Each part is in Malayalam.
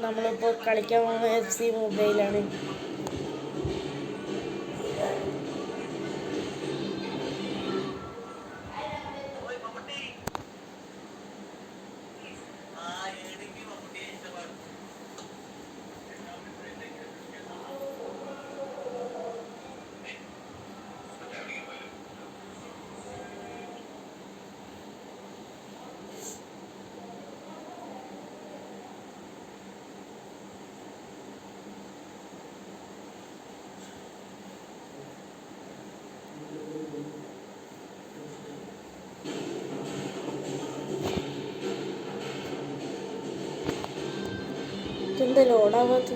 നമ്മളിപ്പോൾ കളിക്കാൻ പോകുന്ന FC മൊബൈലാണ്. എന്താ ലോഡാവാത്ത?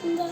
എന്താ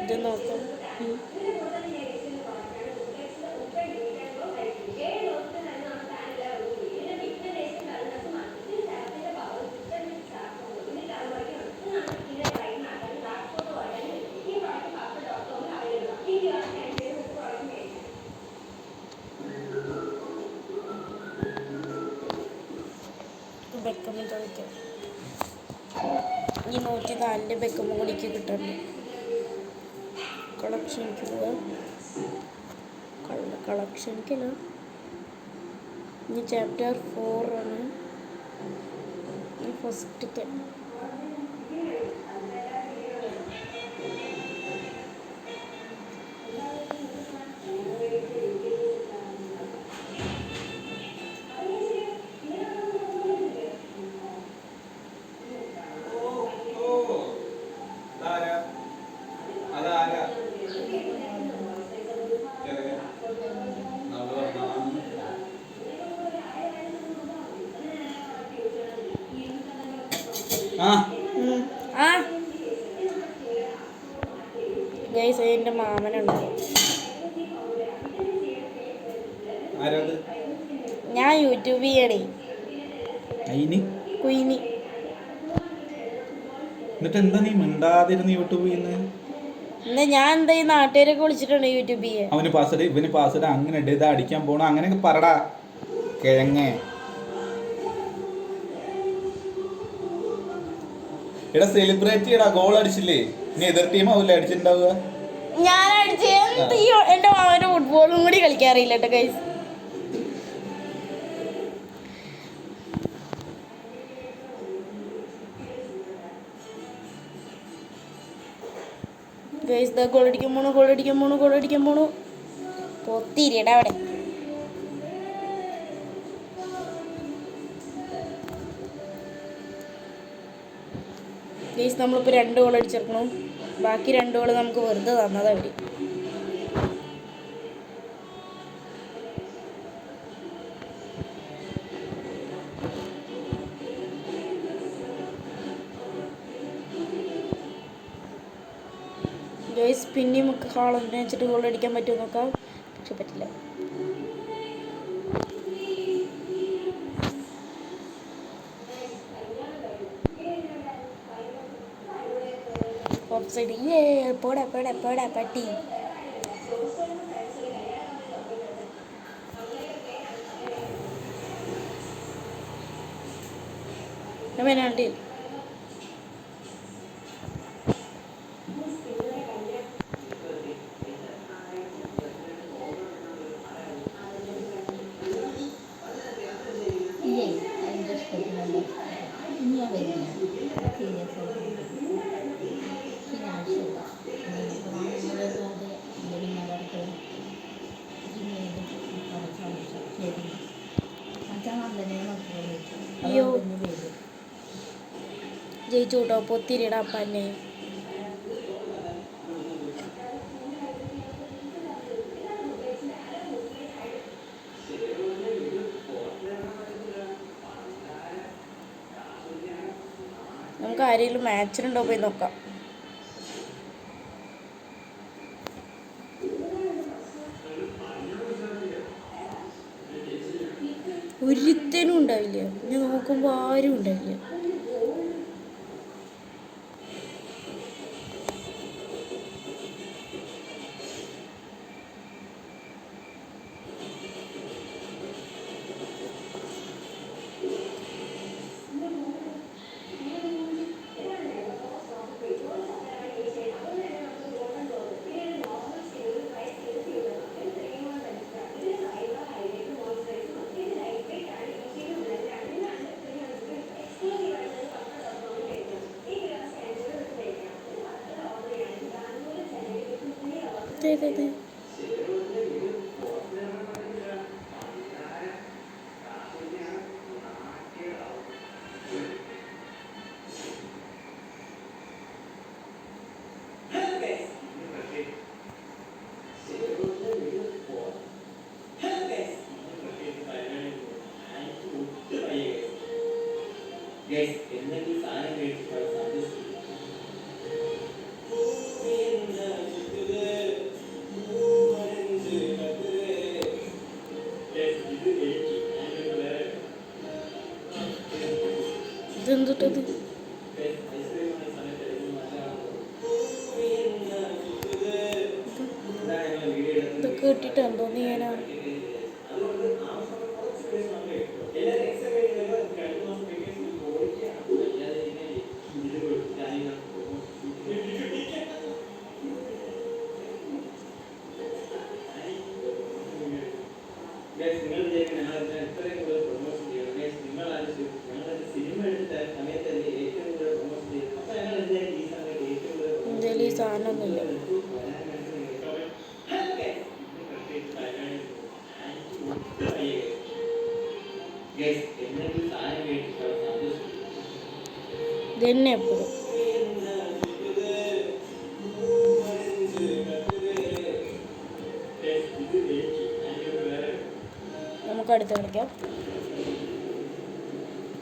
ഇത് നോക്കാം. ബെക്കമ്മ ചോദിക്കാം. ഈ 104 ബെക്കമ്മ കൂടിക്ക് കിട്ടുന്നുണ്ട്. കളക്ഷനിക്കില്ല. ഇനി ചാപ്റ്റർ 4 ആണ്. ഫസ്റ്റത്തെ ഗൈസ് എൻ്റെ മാമനുണ്ട്. ഞാൻ യൂട്യൂബ് ചെയ്യണേ. കുയിനി. എന്നിട്ട് എന്താ നീ മിണ്ടാതിരുന്ന് യൂട്യൂബ് ചെയ്യുന്നത്? എന്നാ ഞാൻ എന്താ ഈ നാട്ടുകാരൊക്കെ വിളിച്ചിട്ടുണ്ട് യൂട്യൂബ് ചെയ്യാൻ. ഇവന് പാസ്വേഡ് അങ്ങനെ ഇതാ അടിക്കാൻ പോണ അങ്ങനെയൊക്കെ പറടാ കിഴങ്ങേ. എടാ സെലിബ്രേറ്റ് ചെയ്യടാ, ഗോൾ അടിച്ചില്ലേ? നീ എതിർ ടീം ആവൂല്ലേ അടിച്ചിട്ടുണ്ടാവുക? ഞാൻ അടിച്ച് എന്റെ മാമന് ഫുട്ബോളും കൂടി കളിക്കാറില്ല കേട്ടോ ഗൈസ്. ഗൈസ് ദാ ഗോളടിക്കാൻ പോണു. പൊത്തിരിയടാ അവിടെ. ഗൈസ് നമ്മളിപ്പോൾ 2 ഗോൾ അടിച്ചെടുക്കണം. ബാക്കി 2 ഗോൾ നമുക്ക് വെറുതെ തന്നതാ അവർ. ഗൈസ് പിന്നെയും നമുക്ക് ഹാളൊന്നിനെ വെച്ചിട്ട് ഗോൾ അടിക്കാൻ പറ്റുമോ നോക്കാം. പക്ഷെ പറ്റില്ല. ഓഫ്സൈഡ്. പോടാ പട്ടി. പെനാൽറ്റി. പൊട്ടിച്ചു കൂട്ടോ, പൊത്തിരിടാ പന്നെ. നമുക്ക് ആരെങ്കിലും മാച്ചിനുണ്ടോ പോയി നോക്കാം. ഒരുത്തനും ഉണ്ടാവില്ല. ഞാൻ നോക്കുമ്പോൾ ആരും ഉണ്ടാവില്ല. അതെ. ഇതെന്തിട്ടത്? ഇതൊക്കെ ഇട്ടിട്ട് എന്തോ ചെയ്യാനാ? എന്തായാലും ഈ സാധനമൊന്നുമില്ല. ഇതന്നെ എപ്പോഴും നമുക്ക് അടുത്ത് കളിക്കാം.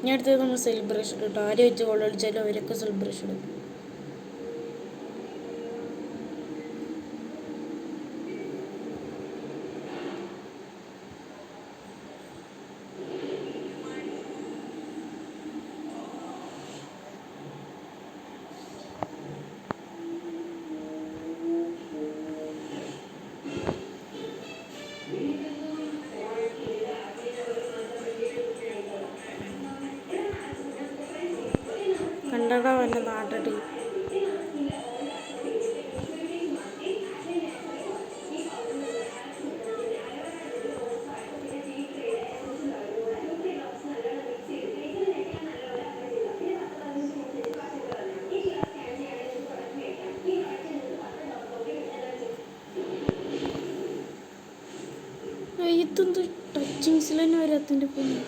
ഇനി അടുത്തത് നമ്മൾ സെലിബ്രേഷൻ കിട്ടും. ആര് വെച്ച് ഗോൾ കളിച്ചാലും അവരൊക്കെ സെലിബ്രേഷൻ ഇടും. കണ്ടടാ എൻ്റെ നാട്ടടി. ഇതെന്ത് ടച്ചിങ്സിൽ തന്നെ വരാത്തിൻ്റെ പൊന്നു.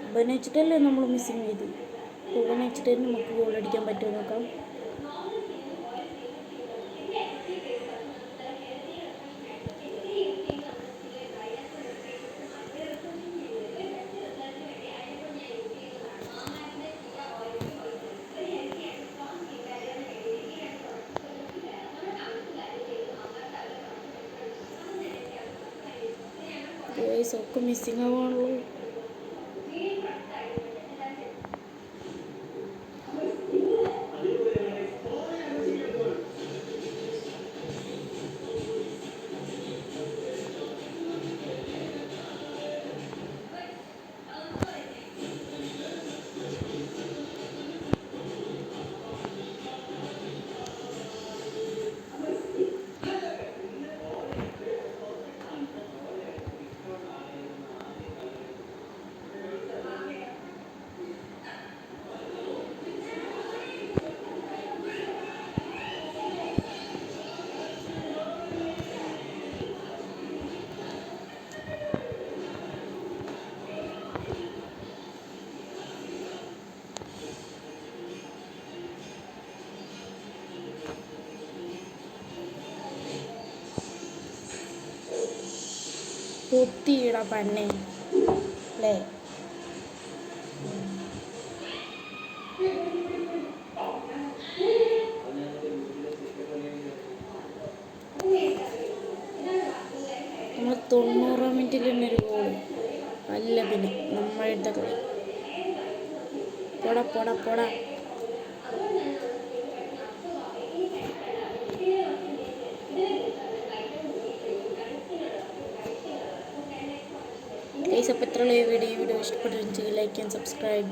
ഇവനെ വെച്ചിട്ടല്ലേ നമ്മൾ മിസ്സിങ് ചെയ്തു. ഇവനെ വെച്ചിട്ട് നമുക്ക് ഗോൾ അടിക്കാൻ പറ്റുമോ നോക്കാം. ഒക്കെ മിസ്സിങ് ആവാണല്ലോ. പൊത്തിയിടാ പന്നെ അല്ലേ? നമ്മൾ 90 മിനിറ്റിൽ തന്നെ ഒരു ഗോൾ അല്ല പിന്നെ നമ്മളെടുത്ത കളി. പോടാ പോടാ പോടാ. ഗൈസ്, അപ്പോൾ ഇത്രയുള്ള വീഡിയോ ഇഷ്ടപ്പെട്ടിരുന്നെങ്കിൽ ലൈക്ക് ആൻഡ് സബ്സ്ക്രൈബ്.